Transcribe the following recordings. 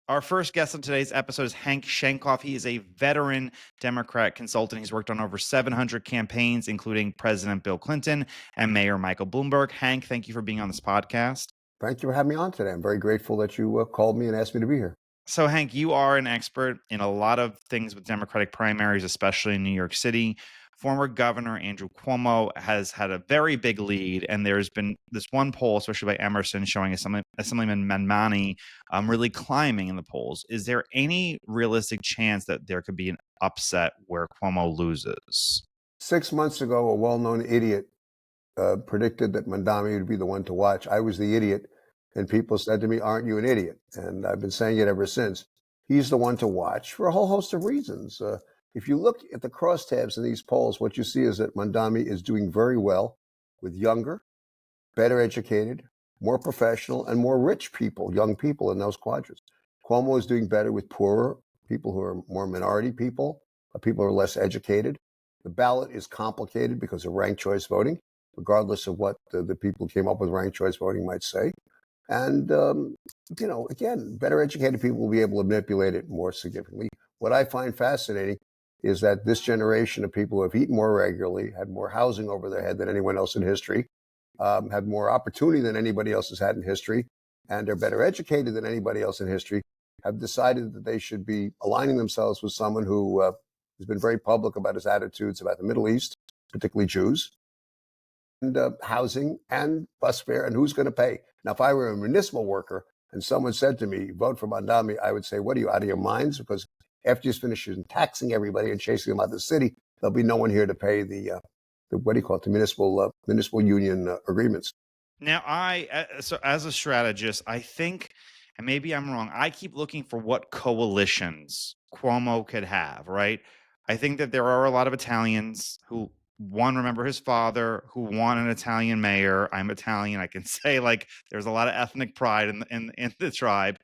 Our first guest on today's episode is Hank Sheinkopf. He is a veteran Democrat consultant. He's worked on over 700 campaigns, including President Bill Clinton and Mayor Michael Bloomberg. Hank, thank you for being on this podcast. Thank you for having me on today. I'm very grateful that you called me and asked me to be here. So, Hank, you are an expert in a lot of things with Democratic primaries, especially in New York City. Former Governor Andrew Cuomo has had a very big lead, and there's been this one poll, especially by Emerson, showing Assemblyman Manmani really climbing in the polls. Is there any realistic chance that there could be an upset where Cuomo loses? 6 months ago, a well-known idiot predicted that Mandami would be the one to watch. I was the idiot, and people said to me, "Aren't you an idiot?" And I've been saying it ever since. He's the one to watch for a whole host of reasons. If you look at the crosstabs in these polls, what you see is that Mandami is doing very well with younger, better educated, more professional, and more rich people, young people in those quadrants. Cuomo is doing better with poorer people who are more minority people, people who are less educated. The ballot is complicated because of ranked choice voting, regardless of what the people who came up with ranked choice voting might say. And, again, better educated people will be able to manipulate it more significantly. What I find fascinating is that this generation of people who have eaten more regularly, had more housing over their head than anyone else in history, had more opportunity than anybody else has had in history, and are better educated than anybody else in history, have decided that they should be aligning themselves with someone who has been very public about his attitudes about the Middle East, particularly Jews, and housing and bus fare and who's going to pay. Now, if I were a municipal worker and someone said to me, vote for Mandami, I would say, what are you, out of your minds? Because after you finish taxing everybody and chasing them out of the city, there'll be no one here to pay the what do you call it, the municipal union agreements. Now, so as a strategist, I think, and maybe I'm wrong, I keep looking for what coalitions Cuomo could have, right? I think that there are a lot of Italians who, one, remember his father, who want an Italian mayor. I'm Italian. I can say, like, there's a lot of ethnic pride in the tribe.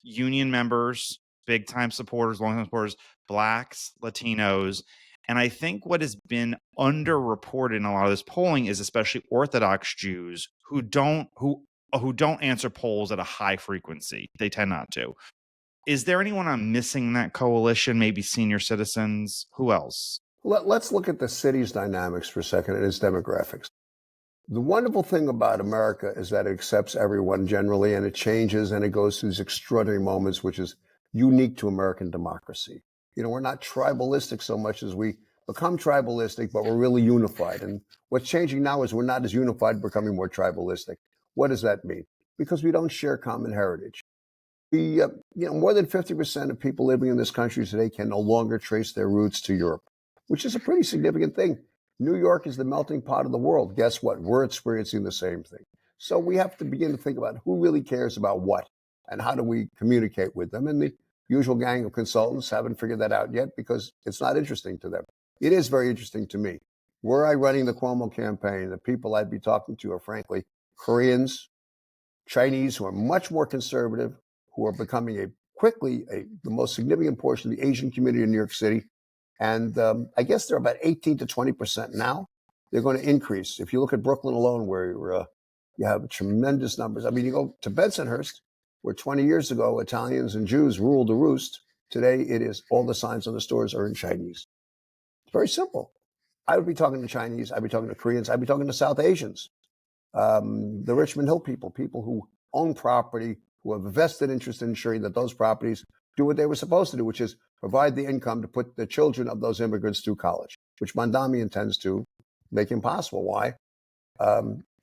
Union members, big time supporters, long time supporters, blacks, Latinos. And I think what has been underreported in a lot of this polling is especially Orthodox Jews who don't answer polls at a high frequency. They tend not to. Is there anyone I'm missing in that coalition? Maybe senior citizens? Who else? Let's look at the city's dynamics for a second and its demographics. The wonderful thing about America is that it accepts everyone generally, and it changes, and it goes through these extraordinary moments, which is unique to American democracy. We're not tribalistic so much as we become tribalistic, but we're really unified. And what's changing now is we're not as unified, becoming more tribalistic. What does that mean? Because we don't share common heritage. More than 50% of people living in this country today can no longer trace their roots to Europe, which is a pretty significant thing. New York is the melting pot of the world. Guess what? We're experiencing the same thing. So we have to begin to think about who really cares about what and how do we communicate with them. And the usual gang of consultants haven't figured that out yet because it's not interesting to them. It is very interesting to me. Were I running the Cuomo campaign, the people I'd be talking to are frankly Koreans, Chinese, who are much more conservative, who are becoming the most significant portion of the Asian community in New York City. And I guess they're about 18 to 20% now. They're going to increase. If you look at Brooklyn alone, where you have tremendous numbers. I mean, you go to Bensonhurst, where 20 years ago, Italians and Jews ruled the roost. Today, it is all the signs on the stores are in Chinese. It's very simple. I would be talking to Chinese. I'd be talking to Koreans. I'd be talking to South Asians, the Richmond Hill people who own property, who have a vested interest in ensuring that those properties do what they were supposed to do, which is provide the income to put the children of those immigrants through college, which Mandami intends to make impossible. Why?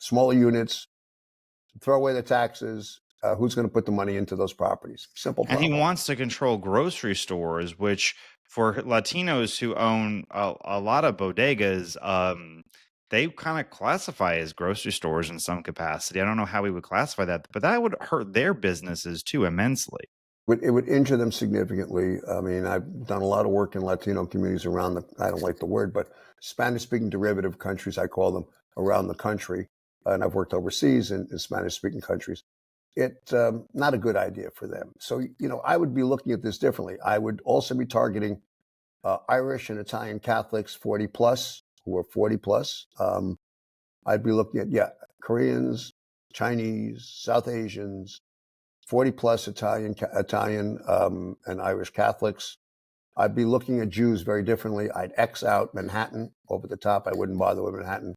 Smaller units, throw away the taxes. Who's going to put the money into those properties? Simple problem. And he wants to control grocery stores, which for Latinos who own a lot of bodegas, they kind of classify as grocery stores in some capacity. I don't know how we would classify that, but that would hurt their businesses too immensely. It would injure them significantly. I mean, I've done a lot of work in Latino communities around I don't like the word, but Spanish-speaking derivative countries, I call them, around the country. And I've worked overseas in Spanish-speaking countries. It's not a good idea for them. So, I would be looking at this differently. I would also be targeting Irish and Italian Catholics, 40 plus, who are 40 plus. I'd be looking at, Koreans, Chinese, South Asians, 40 plus Italian and Irish Catholics. I'd be looking at Jews very differently. I'd X out Manhattan over the top. I wouldn't bother with Manhattan,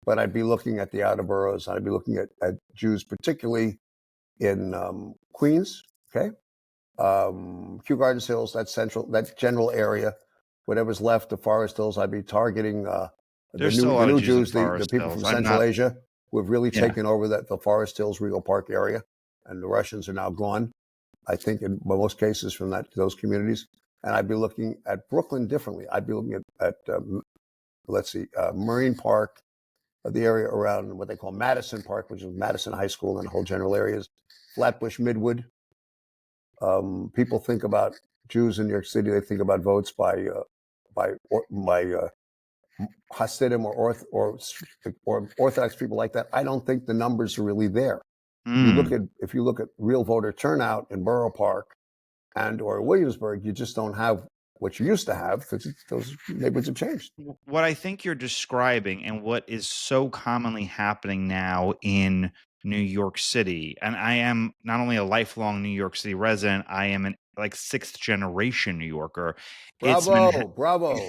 but I'd be looking at the outer boroughs. I'd be looking at Jews, particularly in Queens, okay? Kew Gardens Hills, that general area, whatever's left, the Forest Hills. I'd be targeting There's still a the lot of new Jews in Jews, the Forest people Hills. from I'm Central not. Asia who have really Yeah. taken over the Forest Hills, Regal Park area, and the Russians are now gone. I think in most cases from those communities. And I'd be looking at Brooklyn differently. I'd be looking at Marine Park, the area around what they call Madison Park, which is Madison High School and the whole general areas, Flatbush, Midwood. People think about Jews in New York City. They think about votes by Hasidim or Orthodox people like that. I don't think the numbers are really there. If you look at real voter turnout in Borough Park or Williamsburg, you just don't have what you used to have because those neighborhoods have changed. What I think you're describing and what is so commonly happening now in New York City, and I am not only a lifelong New York City resident, I am an like sixth generation New Yorker. It's Bravo.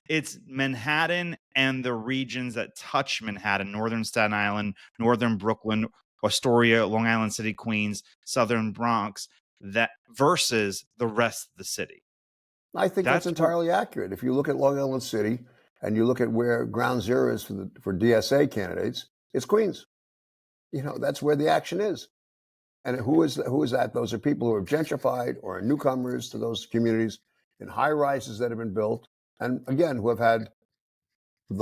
It's Manhattan and the regions that touch Manhattan, northern Staten Island, northern Brooklyn, Astoria, Long Island City, Queens, southern Bronx, that versus the rest of the city. I think that's entirely accurate. If you look at Long Island City and you look at where ground zero is for DSA candidates, it's Queens. That's where the action is. And who is that? Those are people who are gentrified or are newcomers to those communities in high rises that have been built. And again, who have had they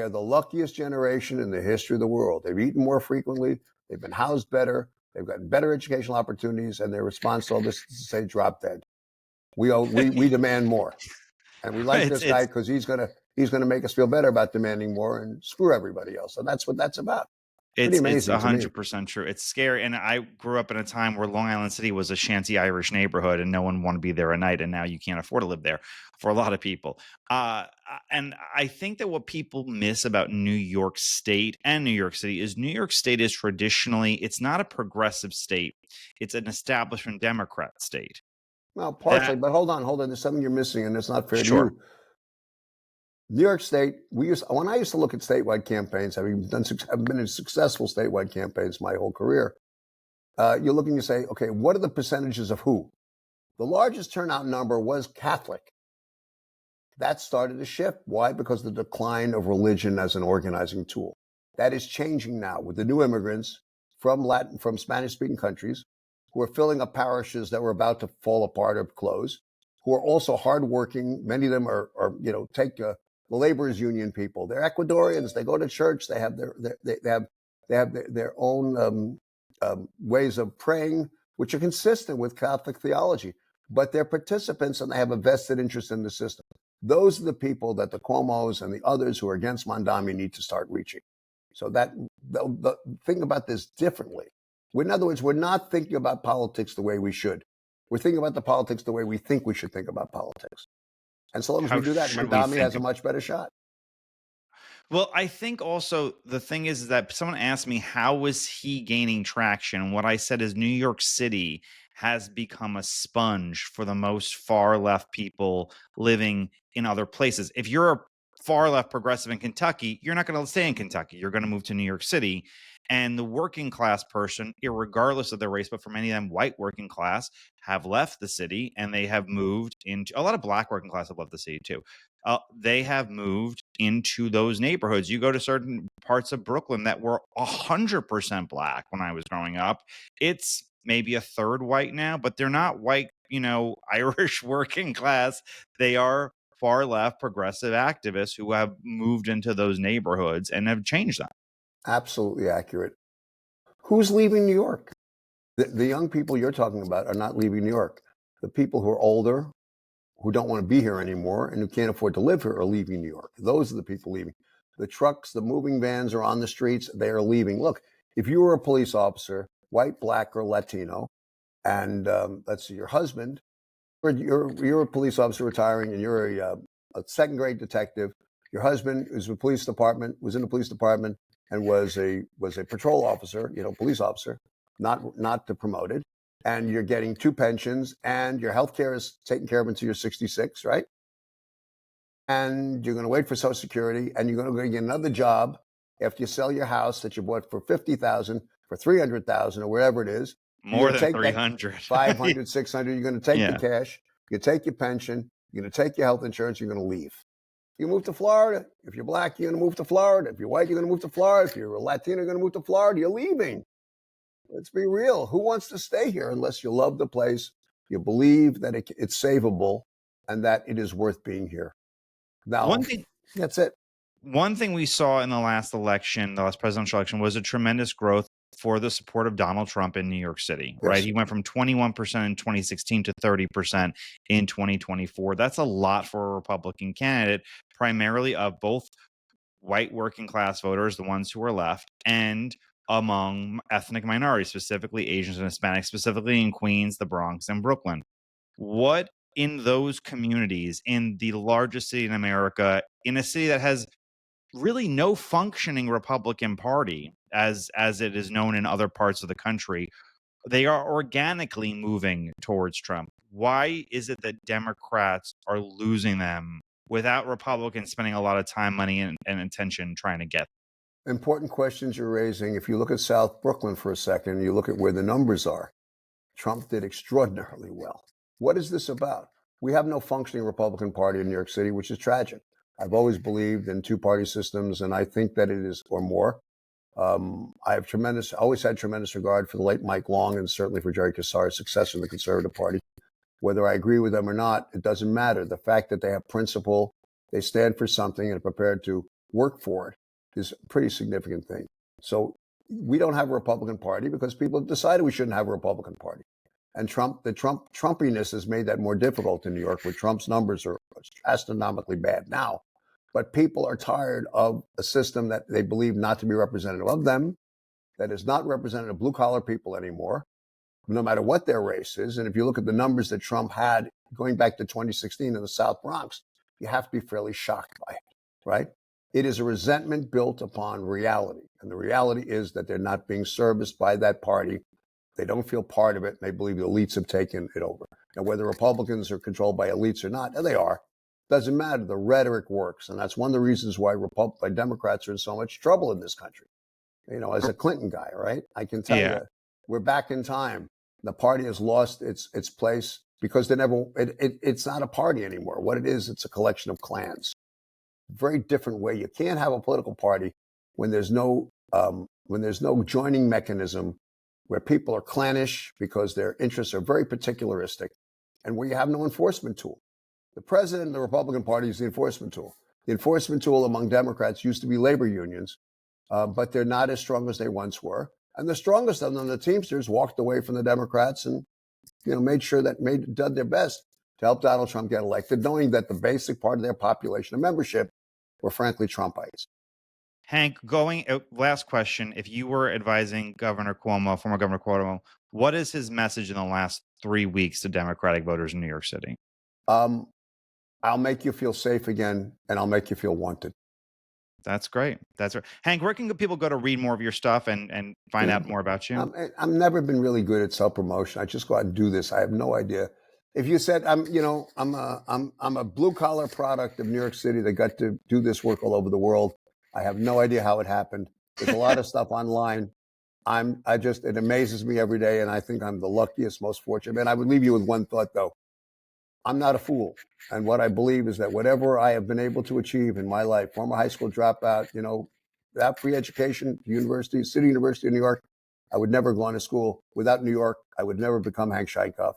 are the luckiest generation in the history of the world. They've eaten more frequently. They've been housed better. They've gotten better educational opportunities. And their response to all this is to say, drop dead. We demand more. And we like this guy because he's gonna make us feel better about demanding more and screw everybody else. So that's what that's about. Pretty amazing. It's 100% true. It's scary. And I grew up in a time where Long Island City was a shanty Irish neighborhood and no one wanted to be there at night. And now you can't afford to live there for a lot of people. And I think that what people miss about New York State and New York City is New York State is traditionally, it's not a progressive state. It's an establishment Democrat state. Well, partially, but hold on. There's something you're missing, and it's not fair to Sure. you. New York State, when I used to look at statewide campaigns, I've been in successful statewide campaigns my whole career. You're looking to say, okay, what are the percentages of who? The largest turnout number was Catholic. That started to shift. Why? Because of the decline of religion as an organizing tool. That is changing now with the new immigrants from Spanish-speaking countries who are filling up parishes that were about to fall apart or close, who are also hardworking. Many of them are the laborers union people. They're Ecuadorians. They go to church. They have their own ways of praying, which are consistent with Catholic theology. But they're participants and they have a vested interest in the system. Those are the people that the Cuomos and the others who are against Mondami need to start reaching. So that the think about this differently. In other words, we're not thinking about politics the way we should. We're thinking about the politics the way we think we should think about politics. And so long as we do that, Mondami has a much better shot. Well, I think also the thing is that someone asked me, how is he gaining traction? And what I said is New York City has become a sponge for the most far left people living in other places. If you're a far left progressive in Kentucky, you're not going to stay in Kentucky. You're going to move to New York City. And the working class person, regardless of their race, but for many of them, white working class, have left the city and they have moved into a lot of black working class have left the city too. They have moved into those neighborhoods. You go to certain parts of Brooklyn that were 100% black when I was growing up. It's maybe a third white now, but they're not white, Irish working class. They are far left progressive activists who have moved into those neighborhoods and have changed them. Absolutely accurate. Who's leaving New York? The young people you're talking about are not leaving New York. The people who are older, who don't want to be here anymore and who can't afford to live here are leaving New York. Those are the people leaving. The trucks, the moving vans are on the streets. They are leaving. Look, if you were a police officer, white, black, or Latino, and let's see, your husband, you're a police officer retiring and you're a second grade detective. Your husband was in the police department and was a patrol officer, police officer. not promoted, and you're getting 2 pensions, and your health care is taken care of until you're 66, right? And you're going to wait for Social Security, and you're going to get another job after you sell your house that you bought for 50,000 for 300,000 or wherever it is. You're More going to than take that 300. 500, 600. You're going to take the Yeah. cash. You take your pension. You're going to take your health insurance. You're going to leave. You move to Florida. If you're black, you're going to move to Florida. If you're white, you're going to move to Florida. If you're a Latino, you're going to move to Florida. You're leaving. Let's be real. Who wants to stay here unless you love the place, you believe that it's savable, and that it is worth being here? Now, that's it. One thing we saw in the last election, the last presidential election, was a tremendous growth for the support of Donald Trump in New York City, right? Yes. He went from 21% in 2016 to 30% in 2024. That's a lot for a Republican candidate, primarily of both white working class voters, the ones who are left, and among ethnic minorities, specifically Asians and Hispanics, specifically in Queens, the Bronx, and Brooklyn. What in those communities, in the largest city in America, in a city that has really no functioning Republican Party as it is known in other parts of the country, they are organically moving towards Trump. Why is it that Democrats are losing them without Republicans spending a lot of time, money, and attention trying to get them? Important questions you're raising. If you look at South Brooklyn for a second, you look at where the numbers are. Trump did extraordinarily well. What is this about? We have no functioning Republican Party in New York City, which is tragic. I've always believed in two-party systems, and I think that it is, or more. I have always had tremendous regard for the late Mike Long, and certainly for Jerry Kassar's successor in the Conservative Party. Whether I agree with them or not, it doesn't matter. The fact that they have principle, they stand for something, and are prepared to work for it is a pretty significant thing. So we don't have a Republican Party because people have decided we shouldn't have a Republican Party. And the Trumpiness has made that more difficult in New York, where Trump's numbers are astronomically bad now. But people are tired of a system that they believe not to be representative of them, that is not representative of blue-collar people anymore, no matter what their race is. And if you look at the numbers that Trump had going back to 2016 in the South Bronx, you have to be fairly shocked by it, right? It is a resentment built upon reality. And the reality is that they're not being serviced by that party. They don't feel part of it, and they believe the elites have taken it over. Now, whether Republicans are controlled by elites or not, and they are, doesn't matter. The rhetoric works, and that's one of the reasons why Democrats are in so much trouble in this country. You know, as a Clinton guy, right? I can tell you, we're back in time. The party has lost its place because it's not a party anymore. What it is, it's a collection of clans. Very different way. You can't have a political party when there's no joining mechanism, where people are clannish because their interests are very particularistic, and where you have no enforcement tool. The president of the Republican Party is the enforcement tool. The enforcement tool among Democrats used to be labor unions, but they're not as strong as they once were. And the strongest of them, the Teamsters, walked away from the Democrats and did their best to help Donald Trump get elected, knowing that the basic part of their population of membership were frankly Trumpites. Hank, last question. If you were advising former Governor Cuomo, what is his message in the last 3 weeks to Democratic voters in New York City? I'll make you feel safe again, and I'll make you feel wanted. That's great. That's right. Hank, where can people go to read more of your stuff and find out more about you? I've never been really good at self-promotion. I just go out and do this. I have no idea. If you said I'm a blue collar product of New York City that got to do this work all over the world, I have no idea how it happened. There's a lot of stuff online. It amazes me every day, and I think I'm the luckiest, most fortunate man. I would leave you with one thought, though. I'm not a fool. And what I believe is that whatever I have been able to achieve in my life, former high school dropout, without free education, City University of New York, I would never go on to school. Without New York, I would never become Hank Sheinkopf.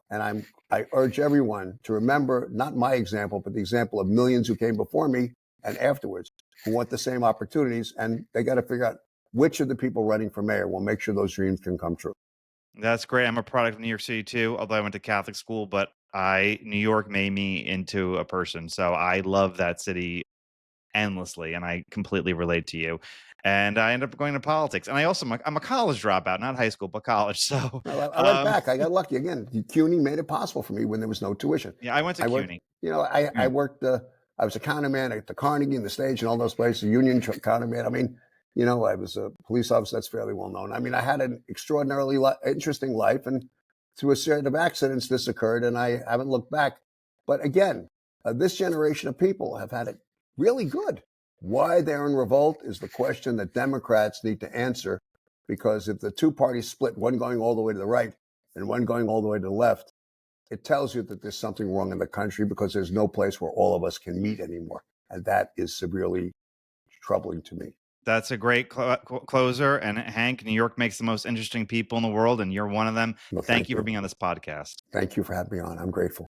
And I urge everyone to remember not my example, but the example of millions who came before me and afterwards who want the same opportunities. And they got to figure out which of the people running for mayor will make sure those dreams can come true. That's great. I'm a product of New York City too, although I went to Catholic school, but New York made me into a person. So I love that city endlessly, and I completely relate to you. And I ended up going to politics. And I'm a college dropout, not high school, but college. So I went back. I got lucky again. CUNY made it possible for me when there was no tuition. Yeah, I went to CUNY. I worked. I was a counterman at the Carnegie and the Stage and all those places. Union counterman. I mean, You know, I was a police officer. That's fairly well known. I mean, I had an extraordinarily interesting life, and through a series of accidents, this occurred, and I haven't looked back. But again, this generation of people have had it really good. Why they're in revolt is the question that Democrats need to answer, because if the two parties split, one going all the way to the right and one going all the way to the left, it tells you that there's something wrong in the country, because there's no place where all of us can meet anymore. And that is severely troubling to me. That's a great closer. And Hank, New York makes the most interesting people in the world, and you're one of them. Well, Thank thank you for you. being on this podcast. Thank you for having me on. I'm grateful.